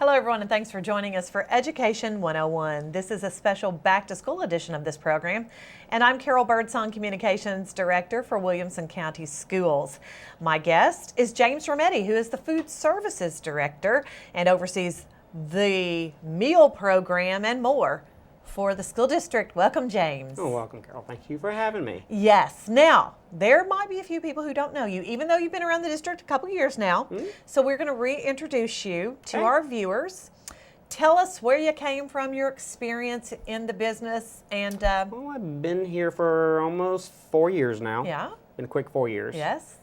Hello, everyone, and thanks for joining us for Education 101. This is a special back-to-school edition of this program, and I'm Carol Birdsong, Communications Director for Williamson County Schools. My guest is James Remete, who is the Food Services Director and oversees the meal program and more for the school district. Welcome, James. Oh, welcome, Carol. Thank you for having me. Yes. Now, there might be a few people who don't know you, even though you've been around the district a couple years now. So we're going to reintroduce you to our viewers. Tell us where you came from, your experience in the business, and Well, I've been here for almost 4 years now. yeah, Been a quick 4 years. yes,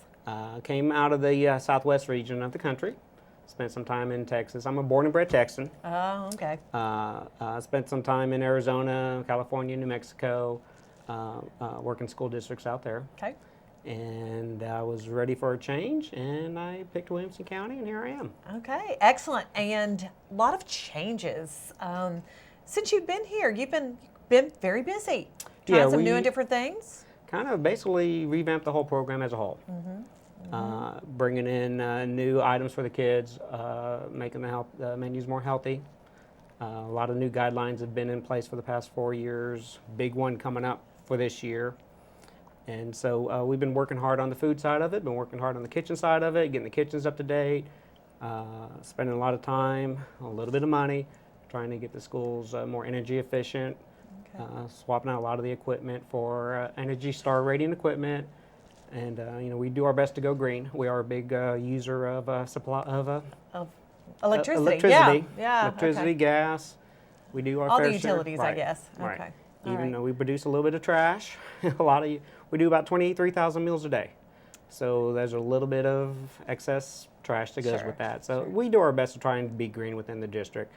Came out of the southwest region of the country. Spent some time in Texas. I'm a born and bred Texan. oh, okay, Spent some time in Arizona, California, New Mexico, working school districts out there. okay. And I was ready for a change, and I picked Williamson County, and here I am. Okay, excellent, and a lot of changes. Since you've been here, you've been very busy, trying Yeah, some new we- and different things. Kind of basically revamped the whole program as a whole. Bringing in new items for the kids, making the menus more healthy. A lot of new guidelines have been in place for the past 4 years. Big one coming up for this year. And so we've been working hard on the food side of it, been working hard on the kitchen side of it, getting the kitchens up to date, spending a lot of time, a little bit of money, trying to get the schools more energy efficient, Okay. swapping out a lot of the equipment for Energy Star rating equipment. And we do our best to go green. We are a big user of supply of Of electricity, electricity, yeah, electricity, okay. gas. We do our All fair the utilities, share. I Right, guess. right. Okay. All Even right. though we produce a little bit of trash, we do about 23,000 meals a day. So there's a little bit of excess trash that goes Sure, with that. So sure. we do our best to try and be green within the district.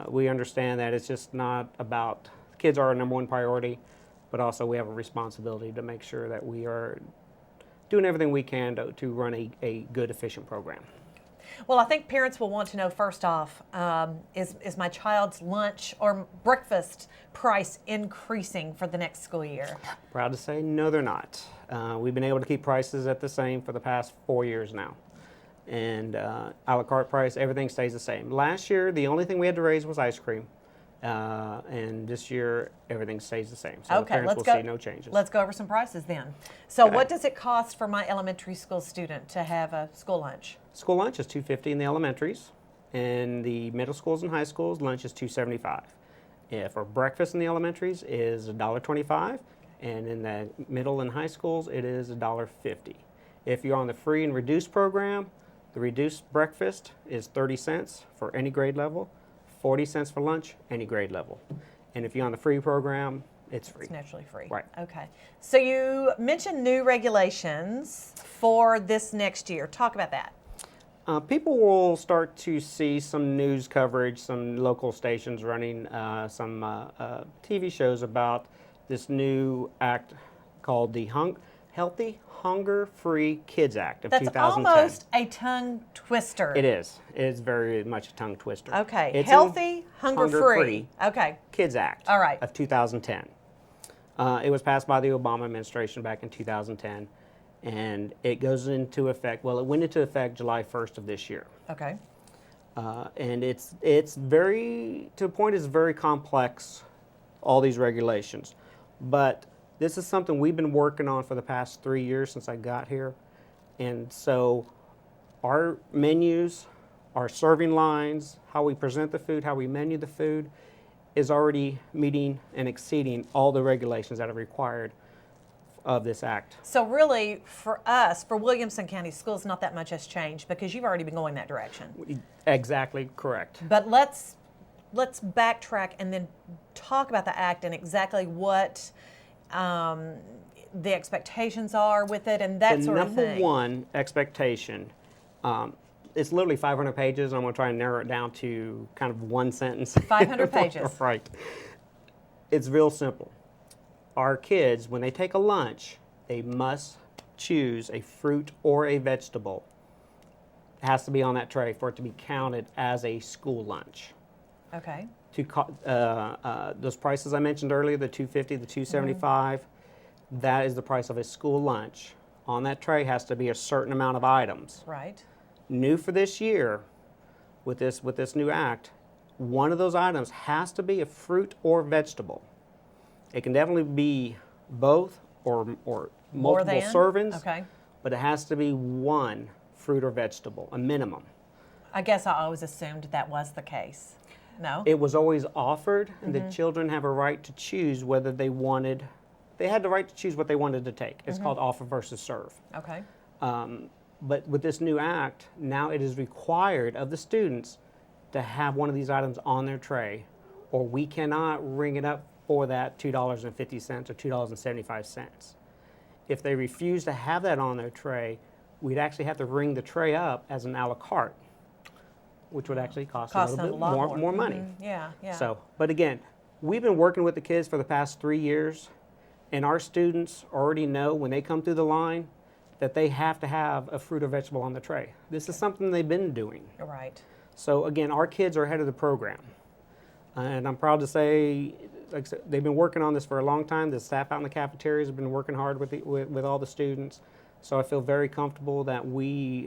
We understand that it's just not about kids are our number one priority, but also we have a responsibility to make sure that we are doing everything we can to run a good, efficient program. Well, I think parents will want to know first off, is my child's lunch or breakfast price increasing for the next school year? Proud to say, no, they're not. We've been able to keep prices at the same for the past 4 years now. And a la carte price, everything stays the same. Last year, the only thing we had to raise was ice cream. And this year, everything stays the same. So the Okay, parents let's will go. see no changes. Let's go over some prices then. So, Okay. what does it cost for my elementary school student to have a school lunch? School lunch is $2.50 in the elementaries. In the middle schools and high schools, lunch is $2.75. For breakfast in the elementaries is $1.25, and in the middle and high schools, it is $1.50. If you're on the free and reduced program, the reduced breakfast is 30 cents for any grade level, 40 cents for lunch, any grade level. And if you're on the free program, it's free. It's naturally free. Right. Okay. So, you mentioned new regulations for this next year. Talk about that. People will start to see some news coverage, some local stations running some TV shows about this new act called the Healthy Hunger-Free Kids Act of That's 2010. almost a tongue twister. It is. It is very much a tongue twister. Okay. It's Healthy, in hunger-free. Okay. Kids Act All right. of 2010. It was passed by the Obama administration back in 2010, and it goes into effect, well, it went into effect July 1st of this year. Okay. And it's very, to a point, it's very complex, all these regulations. But this is something we've been working on for the past 3 years since I got here. And so our menus, our serving lines, how we present the food, how we menu the food, is already meeting and exceeding all the regulations that are required of this act. So really, for us, for Williamson County Schools, not that much has changed because you've already been going that direction. Exactly correct. But let's backtrack and then talk about the act and exactly what the expectations are with it and that The sort of thing. number one expectation, it's literally 500 pages. I'm going to try and narrow it down to kind of one sentence. 500 pages. Right. It's real simple. Our kids, when they take a lunch, they must choose a fruit or a vegetable. It has to be on that tray for it to be counted as a school lunch. Okay. Those prices I mentioned earlier, the $2.50, the $2.75, that is the price of a school lunch. On that tray has to be a certain amount of items. Right. New for this year, with this new act, one of those items has to be a fruit or vegetable. It can definitely be both or More multiple than? servings, Okay. but it has to be one fruit or vegetable, a minimum. I guess I always assumed that was the case. No? It was always offered, and the children have a right to choose whether they had the right to choose what they wanted to take. It's called offer versus serve. Okay. But with this new act, now it is required of the students to have one of these items on their tray, or we cannot ring it up for that $2.50 or $2.75. If they refuse to have that on their tray, we'd actually have to ring the tray up as an a la carte, which would actually cost a little them bit a lot more money. Yeah, yeah. So, but again, we've been working with the kids for the past 3 years, and our students already know when they come through the line that they have to have a fruit or vegetable on the tray. This is something they've been doing. Right. So again, our kids are ahead of the program. And I'm proud to say, like I said, they've been working on this for a long time. The staff out in the cafeterias have been working hard with all the students. So I feel very comfortable that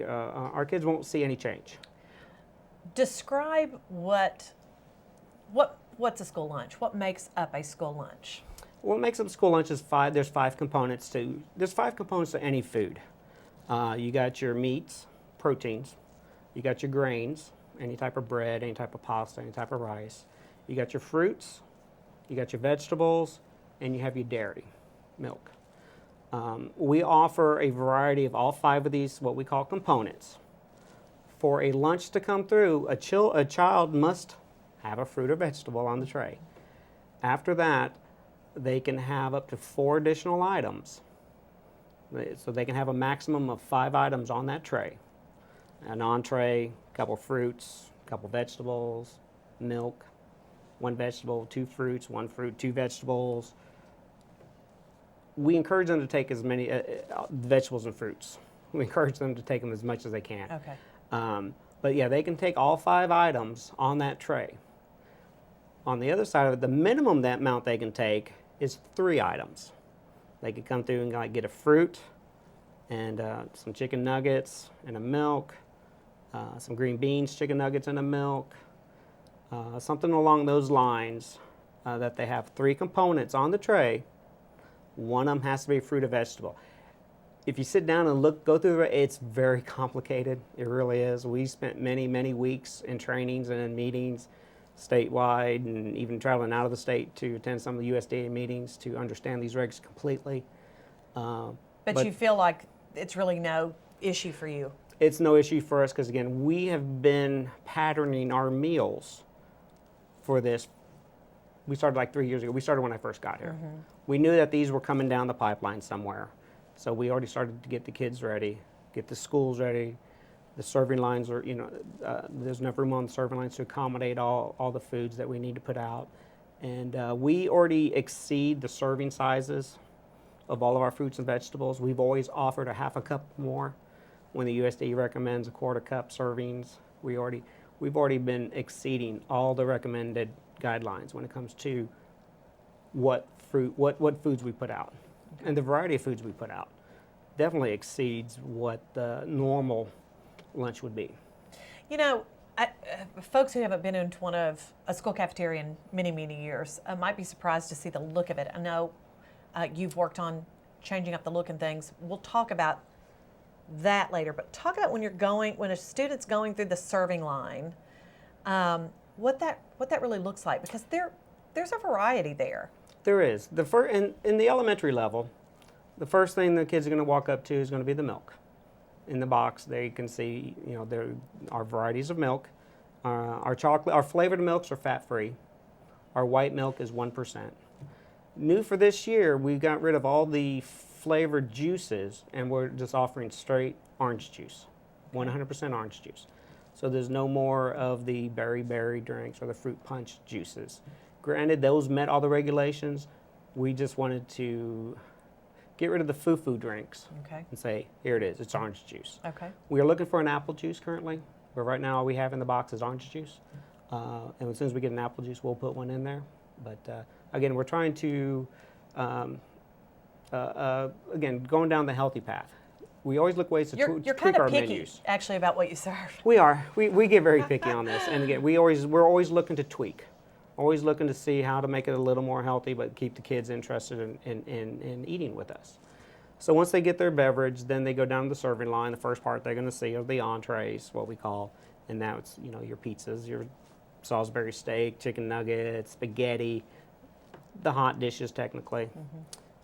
our kids won't see any change. Describe what's a school lunch? What makes up a school lunch? What makes up school lunch is there's five components to any food. You got your meats, proteins. You got your grains, any type of bread, any type of pasta, any type of rice. You got your fruits, you got your vegetables, and you have your dairy, milk. We offer a variety of all five of these, what we call components. For a lunch to come through, a child must have a fruit or vegetable on the tray. After that, they can have up to 4 additional items. So they can have a maximum of 5 items on that tray. An entree, a couple fruits, a couple vegetables, milk, 1 vegetable, 2 fruits, 1 fruit, 2 vegetables. We encourage them to take as many vegetables and fruits. We encourage them to take them as much as they can. Okay. But yeah, they can take all 5 items on that tray. On the other side of it, the minimum that amount they can take is 3 items. They could come through and get a fruit and some chicken nuggets and a milk, some green beans, chicken nuggets and a milk, something along those lines, that they have 3 components on the tray. One of them has to be a fruit or vegetable. If you sit down and go through it, it's very complicated. It really is. We spent many, many weeks in trainings and in meetings statewide, and even traveling out of the state to attend some of the USDA meetings to understand these regs completely. But you feel like it's really no issue for you? It's no issue for us because, again, we have been patterning our meals for this. We started like 3 years ago. We started when I first got here. We knew that these were coming down the pipeline somewhere. So we already started to get the kids ready, get the schools ready. The serving lines are, there's enough room on the serving lines to accommodate all the foods that we need to put out. And we already exceed the serving sizes of all of our fruits and vegetables. We've always offered a half a cup more. When the USDA recommends a 1/4 cup servings, we've already been exceeding all the recommended guidelines when it comes to what foods we put out. And the variety of foods we put out definitely exceeds what the normal lunch would be. You know, folks who haven't been into a school cafeteria in many, many years might be surprised to see the look of it. I know you've worked on changing up the look and things. We'll talk about that later, but talk about when a student's going through the serving line, what that really looks like, because there's a variety there. There is. In the elementary level, the first thing the kids are going to walk up to is going to be the milk. In the box, they can see, there are varieties of milk. Our flavored milks are fat-free. Our white milk is 1%. New for this year, we got rid of all the flavored juices, and we're just offering straight orange juice, 100% orange juice. So there's no more of the berry drinks or the fruit punch juices. Granted, those met all the regulations. We just wanted to get rid of the foo-foo drinks. Okay. And say, here it is, it's orange juice. Okay. We are looking for an apple juice currently, but right now all we have in the box is orange juice. And as soon as we get an apple juice, we'll put one in there. But again, we're trying to, again, going down the healthy path. we always look ways to You're tweak kind our of picky, menus. actually, about what you serve. We are. We get very picky on this, and again, we're always looking to tweak, always looking to see how to make it a little more healthy, but keep the kids interested in eating with us. So once they get their beverage, then they go down to the serving line. The first part they're going to see are the entrees, what we call, and that's your pizzas, your Salisbury steak, chicken nuggets, spaghetti, the hot dishes technically.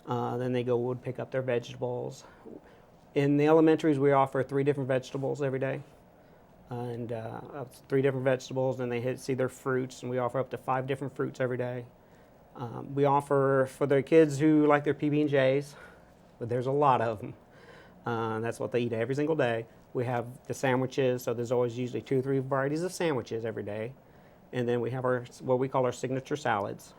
Then they would pick up their vegetables. In the elementaries, we offer 3 different vegetables every day, and 3 different vegetables. And they see their fruits, and we offer up to 5 different fruits every day. We offer for their kids who like their PB&Js, but there's a lot of them. That's what they eat every single day. We have the sandwiches, so there's always usually 2 or 3 varieties of sandwiches every day. And then we have what we call our signature salads.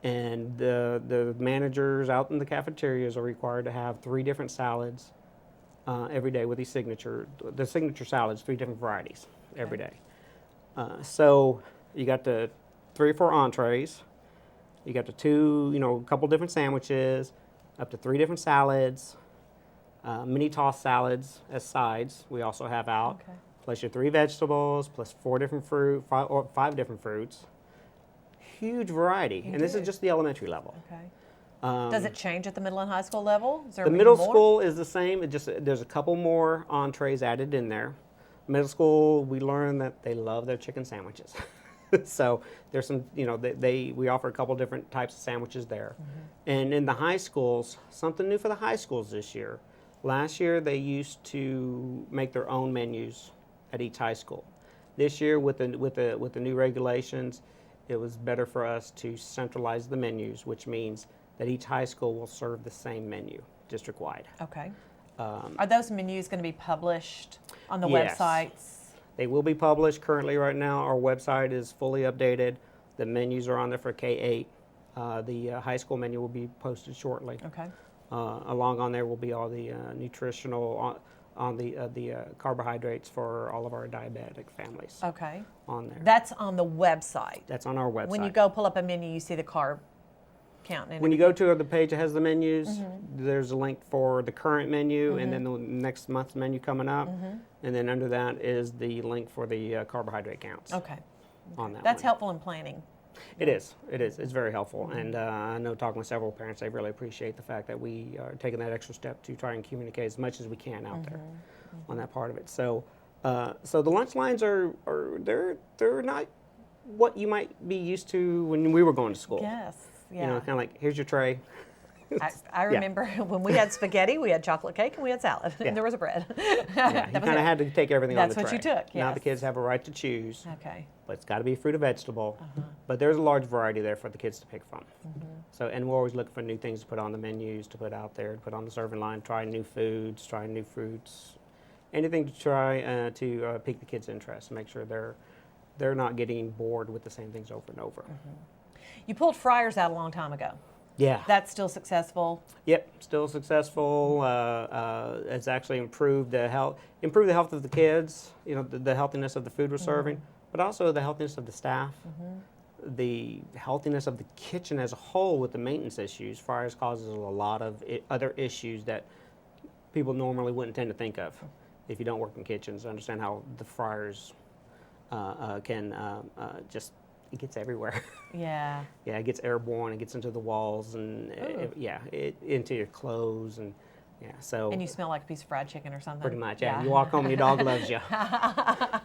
And the managers out in the cafeterias are required to have 3 different salads every day with the signature salads, 3 different varieties every day. So you got the 3 or 4 entrees, you got the 2, a couple different sandwiches, up to 3 different salads, mini tossed salads as sides we also have out, plus your 3 vegetables, plus 4 different 5 different fruits. Huge variety, and this is just the elementary level. Okay. Does it change at the middle and high school level? Is there The even middle more? school is the same. There's a couple more entrees added in there. Middle school, we learned that they love their chicken sandwiches. So there's some, we offer a couple different types of sandwiches there. And in the high schools, something new for the high schools this year. Last year they used to make their own menus at each high school. This year with the new regulations, it was better for us to centralize the menus, which means that each high school will serve the same menu district-wide. Okay. Are those menus going to be published on the Yes. websites? They will be published currently right now. Our website is fully updated. The menus are on there for K-8. The high school menu will be posted shortly. Okay. Along on there will be all the nutritional, on the carbohydrates for all of our diabetic families Okay. on there. That's on the website. That's on our website. When you go pull up a menu, you see the carb count. And When you go to the page that has the menus, there's a link for the current menu and then the next month's menu coming up. And then under that is the link for the carbohydrate counts Okay. on that That's one. helpful in planning. It is. It's very helpful. And I know talking with several parents, they really appreciate the fact that we are taking that extra step to try and communicate as much as we can out there on that part of it. So so the lunch lines they're not what you might be used to when we were going to school. Yes. Yeah. Kind of like, here's your tray. I remember when we had spaghetti, we had chocolate cake, and we had salad, Yeah. and there was a bread. Yeah, you kind of had to take everything on the tray. That's what you took, Now the yes. kids have a right to choose, Okay. but it's got to be fruit or vegetable. But there's a large variety there for the kids to pick from. So, and we're always looking for new things to put on the menus, to put out there, to put on the serving line, try new foods, try new fruits, anything to try to pique the kids' interest, make sure they're not getting bored with the same things over and over. You pulled fryers out a long time ago. Yeah. That's still successful. Yep, still successful. It's actually improved the health of the kids. The healthiness of the food we're serving, but also the healthiness of the staff, the healthiness of the kitchen as a whole. With the maintenance issues, fryers causes a lot of other issues that people normally wouldn't tend to think of if you don't work in kitchens. Understand how the fryers can just. It gets everywhere. Yeah. Yeah, it gets airborne. It gets into the walls and into your clothes and So And you smell like a piece of fried chicken or something. pretty much, yeah. You walk home and your dog loves you.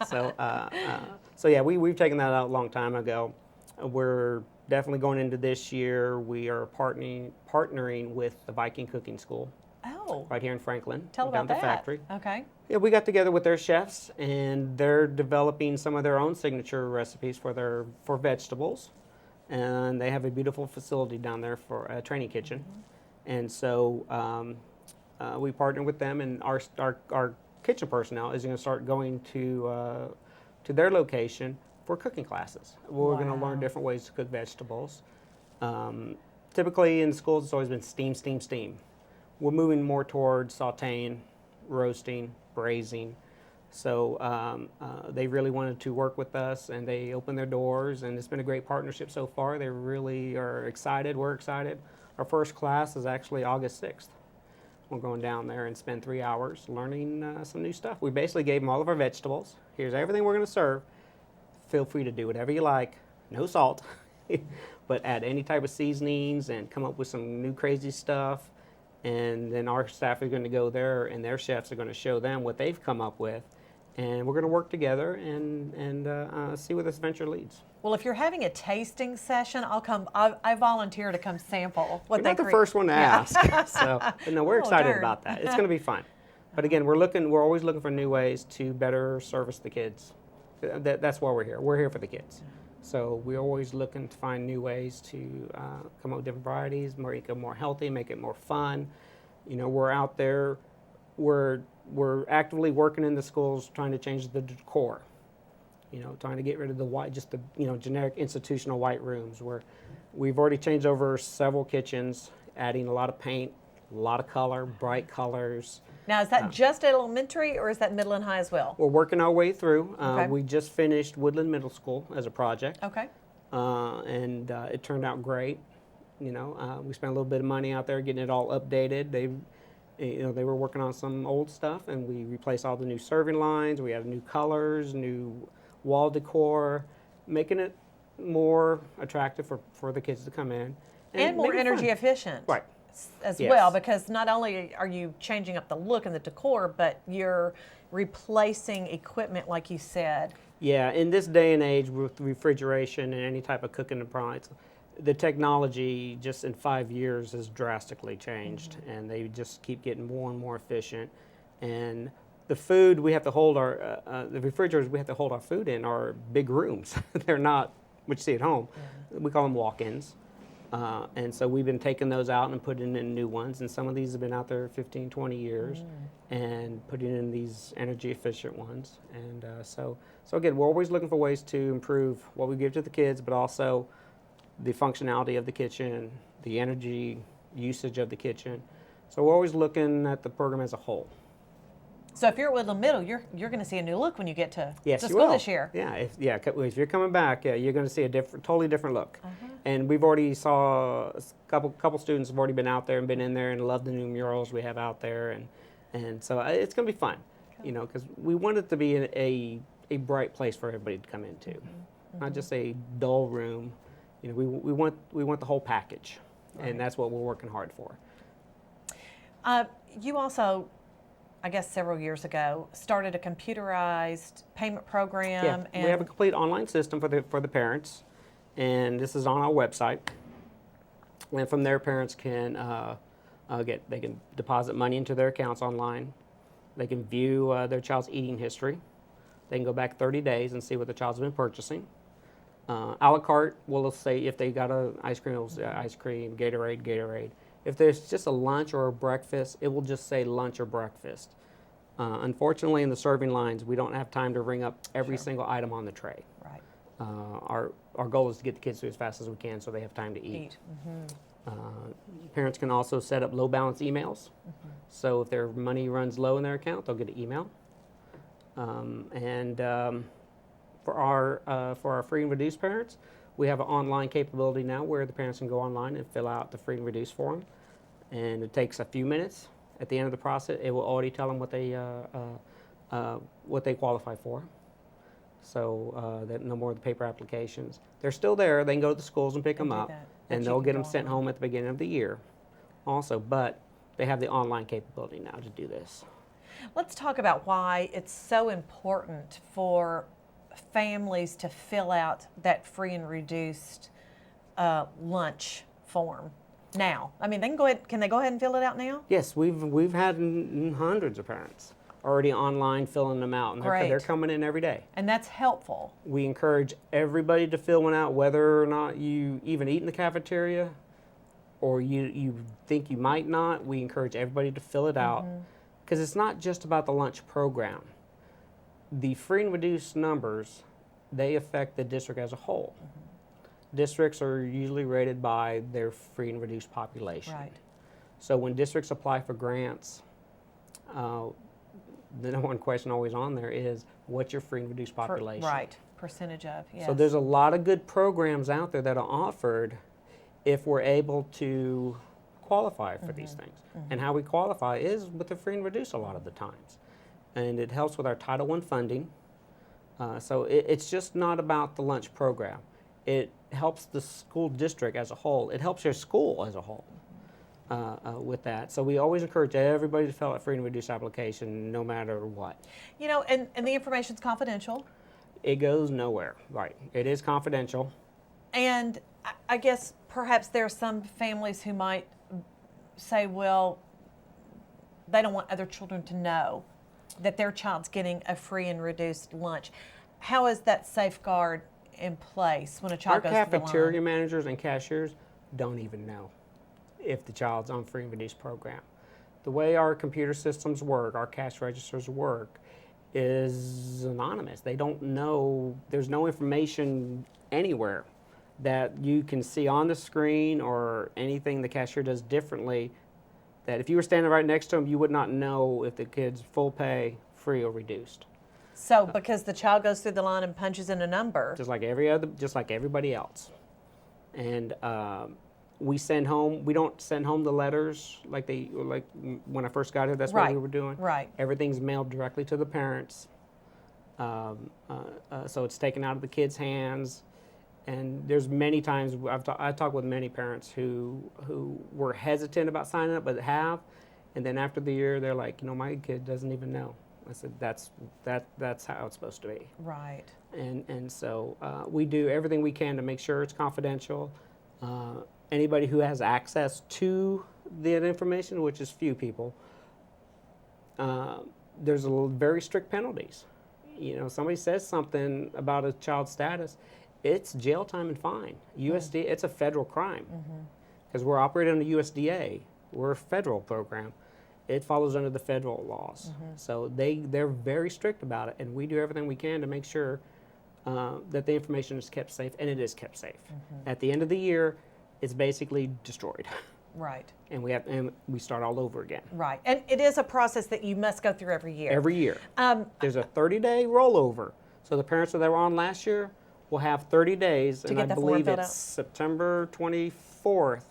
So yeah, we've taken that out a long time ago. We're definitely going into this year. We are partnering with the Viking Cooking School Oh. right here in Franklin. Tell down about at the that. factory. Okay. Yeah, we got together with their chefs, and they're developing some of their own signature recipes for vegetables. And they have a beautiful facility down there for a training kitchen. And so we partnered with them, and our kitchen personnel is going to start going to their location for cooking classes. We're going to learn Wow. different ways to cook vegetables. Typically in schools, it's always been steam, steam, steam. We're moving more towards sauteing, roasting, braising. So they really wanted to work with us, and they opened their doors, and it's been a great partnership so far. They really are excited. We're excited. Our first class is actually August 6th. we're going down there and spend 3 hours learning some new stuff. We basically gave them all of our vegetables. Here's everything we're going to serve. Feel free to do whatever you like. No salt, but add any type of seasonings and come up with some new crazy stuff. And then our staff is going to go there, and their chefs are going to show them what they've come up with. And we're going to work together and see where this venture leads. Well, if you're having a tasting session, I'll come. I volunteer to come sample what You're they not the first one to ask. So, but no, we're excited darn. about that. It's going to be fun. But again, we're always looking for new ways to better service the kids. That's why we're here. We're here for the kids. So we're always looking to find new ways to come up with different varieties, make it more healthy, make it more fun. You know, we're out there. We're actively working in the schools trying to change the decor. You know, trying to get rid of the white, just the generic institutional white rooms. We've already changed over several kitchens, adding a lot of paint, a lot of color, bright colors. Now, is that just elementary, or is that middle and high as well? We're working our way through. Okay. We just finished Woodland Middle School as a project. Okay. And it turned out great. You know, we spent a little bit of money out there getting it all updated. They were working on some old stuff, and we replaced all the new serving lines. We have new colors, new wall decor, making it more attractive for the kids to come in. And more make it energy fun. efficient. Right. As Yes. well, because not only are you changing up the look and the decor, but you're replacing equipment, like you said. Yeah, in this day and age with refrigeration and any type of cooking appliance, the technology just in 5 years has drastically changed, and they just keep getting more and more efficient. And the food we have to hold the refrigerators we have to hold our food in are big rooms. They're not what you see at home. We call them walk-ins. And so we've been taking those out and putting in new ones. And some of these have been out there 15, 20 years and putting in these energy efficient ones. And so again, we're always looking for ways to improve what we give to the kids, but also the functionality of the kitchen, the energy usage of the kitchen. So we're always looking at the program as a whole. So if you're at Woodland Middle, you're going to see a new look when you get to Yes, school you will. this year. Yeah, if you're coming back, you're going to see a totally different look. And we've already saw a couple students have already been out there and been in there and loved the new murals we have out there, and so it's going to be fun, you know, because we want it to be a bright place for everybody to come into, not just a dull room. You know, we want the whole package, and that's what we're working hard for. You also, I guess several years ago, started a computerized payment program. Yeah, And we have a complete online system for the parents, and this is on our website. And from there, parents can they can deposit money into their accounts online. They can view their child's eating history. They can go back 30 days and see what the child's been purchasing. A la carte will say if they got ice cream, it'll say ice cream, Gatorade. If there's just a lunch or a breakfast, it will just say lunch or breakfast. Unfortunately, in the serving lines, we don't have time to ring up every single item on the tray. Right. Our goal is to get the kids through as fast as we can so they have time to eat. Parents can also set up low balance emails. So if their money runs low in their account, they'll get an email. For our free and reduced parents, we have an online capability now where the parents can go online and fill out the free and reduced form, and it takes a few minutes. At the end of the process, it will already tell them what they qualify for. So that no more of the paper applications. They're still there. They can go to the schools and pick them up, and they'll get them sent home at the beginning of the year. Also, but they have the online capability now to do this. Let's talk about why it's so important for families to fill out that free and reduced lunch form now. I mean, they can go ahead. Can they go ahead and fill it out now? Yes, we've had hundreds of parents already online filling them out, and they're coming in every day. And that's helpful. We encourage everybody to fill one out, whether or not you even eat in the cafeteria or you think you might not. We encourage everybody to fill it out because it's not just about the lunch program. The free and reduced numbers, they affect the district as a whole. Districts are usually rated by their free and reduced population. Right. So when districts apply for grants, the number one question always on there is, what's your free and reduced population? Right, percentage of, yes. So there's a lot of good programs out there that are offered if we're able to qualify for these things. And how we qualify is with the free and reduced a lot of the times. And it helps with our Title I funding. So it's just not about the lunch program. It helps the school district as a whole. It helps your school as a whole with that. So we always encourage everybody to fill out free and reduced application no matter what. You know, and the information's confidential. It goes nowhere, right. It is confidential. And I guess perhaps there are some families who might say, well, they don't want other children to know that their child's getting a free and reduced lunch. How is that safeguard in place when a child goes to the line? Our cafeteria managers and cashiers don't even know if the child's on free and reduced program. The way our computer systems work, our cash registers work, is anonymous. They don't know, there's no information anywhere that you can see on the screen or anything the cashier does differently, that if you were standing right next to them, you would not know if the kid's full pay, free, or reduced. So because the child goes through the line and punches in a number. Just like everybody else. And we don't send home the letters like when I first got here, that's what we were doing. Right. Everything's mailed directly to the parents. So it's taken out of the kids' hands. And there's many times I talked with many parents who were hesitant about signing up, but have, and then after the year they're like, my kid doesn't even know. I said that's how it's supposed to be. Right. And so we do everything we can to make sure it's confidential. Anybody who has access to that information, which is few people, there's very strict penalties. Somebody says something about a child's status, it's jail time and fine. USDA, it's a federal crime. Because we're operating under USDA. We're a federal program. It follows under the federal laws. So they're very strict about it, and we do everything we can to make sure that the information is kept safe, and it is kept safe. At the end of the year, it's basically destroyed. Right. And we start all over again. Right. And it is a process that you must go through every year. Every year. There's a 30-day rollover. So the parents that were on last year will have 30 days, and I believe it's September 24th.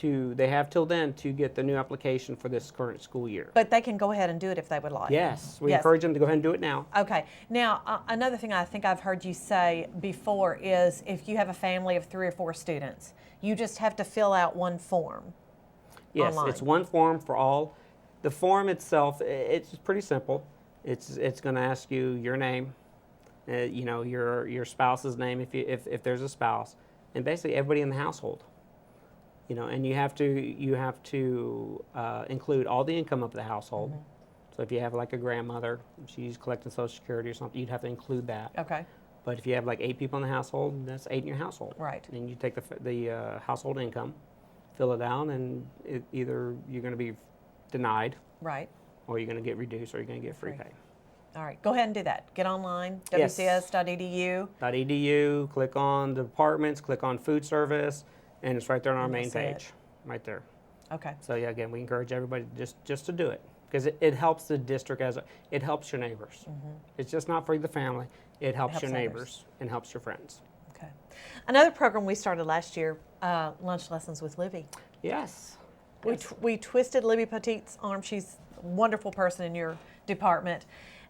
They have till then to get the new application for this current school year. But they can go ahead and do it if they would like. Yes, we encourage them to go ahead and do it now. Okay. Now, another thing I think I've heard you say before is if you have a family of 3 or 4 students, you just have to fill out one form. Yes, online. It's one form for all. The form itself, it's pretty simple. It's going to ask you your name, your spouse's name if there's a spouse, and basically everybody in the household. And you have to include all the income of the household. So if you have like a grandmother, she's collecting Social Security or something, you'd have to include that. Okay. But if you have like 8 people in the household, that's 8 in your household. Right. And you take the household income, fill it out, and either you're going to be denied, right, or you're going to get reduced, or you're going to get free pay. All right, go ahead and do that. Get online, Yes. wcs.edu. .edu, click on the departments, click on food service, and it's right there on our And main you'll see page, right there. Okay. So yeah, again, we encourage everybody just to do it, because it helps the district it helps your neighbors. It's just not for the family. It helps your neighbors and helps your friends. Okay. Another program we started last year, Lunch Lessons with Libby. Yes. We twisted Libby Petit's arm. She's a wonderful person in your department.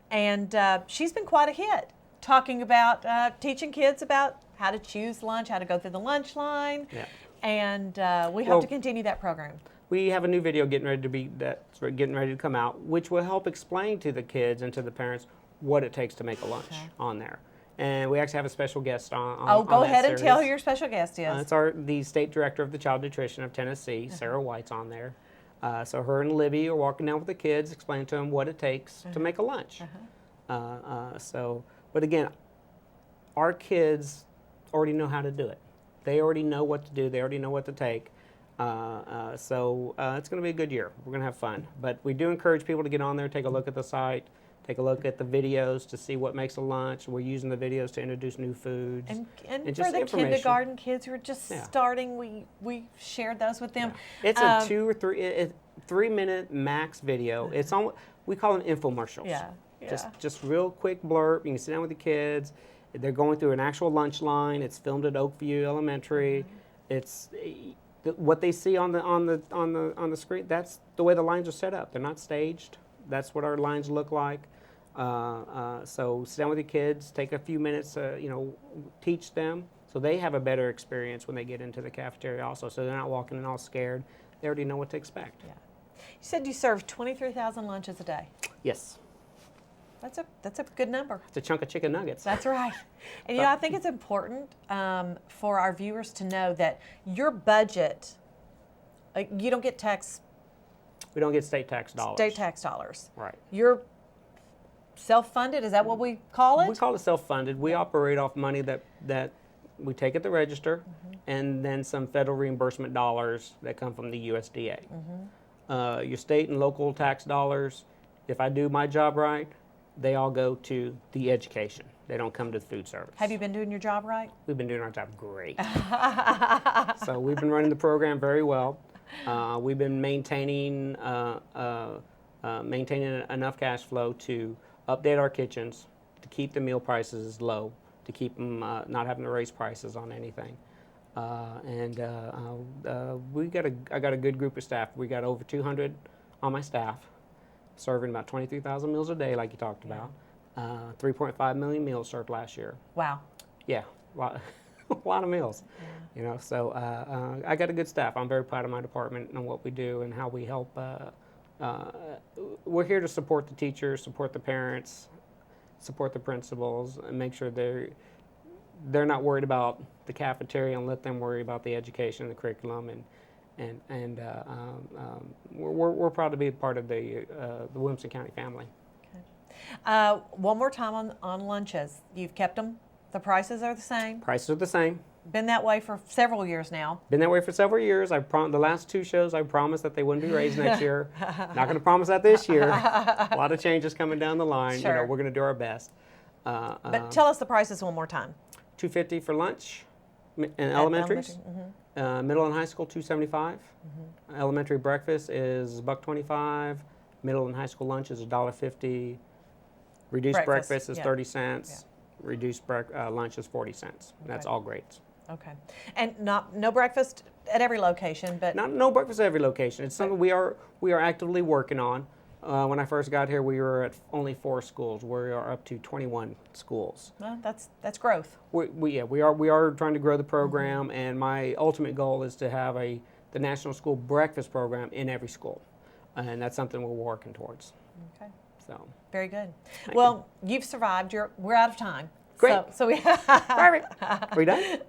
And she's been quite a hit, talking about teaching kids about how to choose lunch, how to go through the lunch line. Yeah. And we hope to continue that program. We have a new video getting ready to come out, which will help explain to the kids and to the parents what it takes to make a lunch on there. And we actually have a special guest on go that ahead and series. tell who your special guest is. It's the state director of the Child Nutrition of Tennessee, Sarah White's on there. So her and Libby are walking down with the kids, explaining to them what it takes to make a lunch. But again, our kids already know how to do it. They already know what to do. They already know what to take. So it's going to be a good year. We're going to have fun. But we do encourage people to get on there, take a look at the site, take a look at the videos to see what makes a lunch. We're using the videos to introduce new foods. And just for the information. kindergarten kids who are just starting, we shared those with them. Yeah. It's a 2 or 3 minute max video. It's on. We call them infomercials. Yeah. Just real quick blurb. You can sit down with the kids. They're going through an actual lunch line. It's filmed at Oakview Elementary. what they see on the screen, that's the way the lines are set up. They're not staged. That's what our lines look like. So sit down with your kids, take a few minutes, teach them, so they have a better experience when they get into the cafeteria also. So they're not walking in all scared. They already know what to expect. Yeah. You said you serve 23,000 lunches a day. Yes. That's a good number. It's a chunk of chicken nuggets. That's right. And I think it's important for our viewers to know that your budget, you don't get tax. We don't get state tax dollars. State tax dollars. Right. You're self-funded. Is that what we call it? We call it self-funded. We operate off money that we take at the register, and then some federal reimbursement dollars that come from the USDA. Your state and local tax dollars, if I do my job right, they all go to the education. They don't come to the food service. Have you been doing your job right? We've been doing our job great. So we've been running the program very well. We've been maintaining enough cash flow to update our kitchens, to keep the meal prices low, to keep them not having to raise prices on anything. I got a good group of staff. We got over 200 on my staff, serving about 23,000 meals a day, like you talked about. 3.5 million meals served last year. Wow. Yeah, a lot of meals. Yeah. So I got a good staff. I'm very proud of my department and what we do and how we help. We're here to support the teachers, support the parents, support the principals, and make sure they're not worried about the cafeteria, and let them worry about the education and the curriculum. And we're proud to be a part of the Williamson County family. Okay. One more time on lunches. You've kept them. The prices are the same. Prices are the same. Been that way for several years now. Been that way for several years. The last two shows, I promised that they wouldn't be raised next year. Not going to promise that this year. A lot of changes coming down the line. Sure. We're going to do our best. But tell us the prices one more time. $2.50 for lunch in elementaries. Middle and high school, $2.75. Elementary breakfast is $1.25. Middle and high school lunch is $1.50. Reduced breakfast is 30 cents. Yeah. Reduced lunch is 40 cents. Okay. That's all grades. Okay. And no breakfast at every location, but no breakfast at every location. It's something we are actively working on. When I first got here, we were at only 4 schools. We are up to 21 schools. Well, that's growth. We are trying to grow the program, and my ultimate goal is to have the National School Breakfast program in every school, and that's something we're working towards. Okay. So. Very good. Well, you've survived. We're out of time. Great. So we Perfect. Are we done?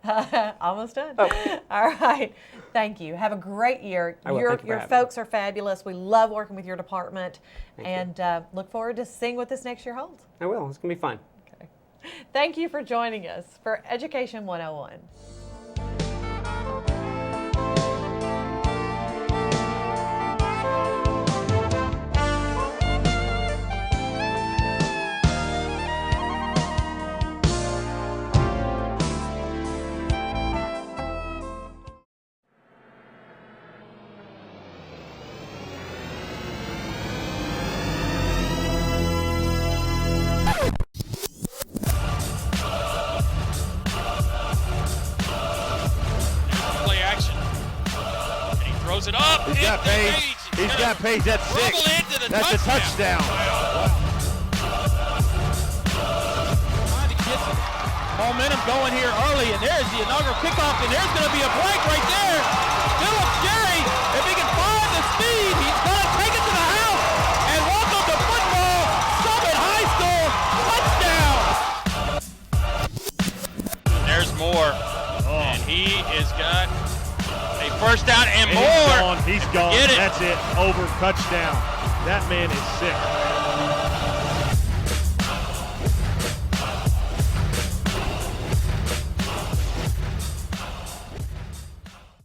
Almost done. Oh. All right. Thank you. Have a great year. Your folks are fabulous. We love working with your department, and look forward to seeing what this next year holds. I will. It's going to be fun. Okay. Thank you for joining us for Education 101. It up. He's got pace. He's got pace. That's 6. That's a touchdown. Trying to get some momentum going here early, and there's the inaugural kickoff, and there's going to be a break right there. Phillips Jerry, if he can find the speed, he's going to take it to the house. And welcome to football, Summit High School touchdown. There's more, and he is got a first down and more. He's gone. That's it. Over touchdown. That man is sick.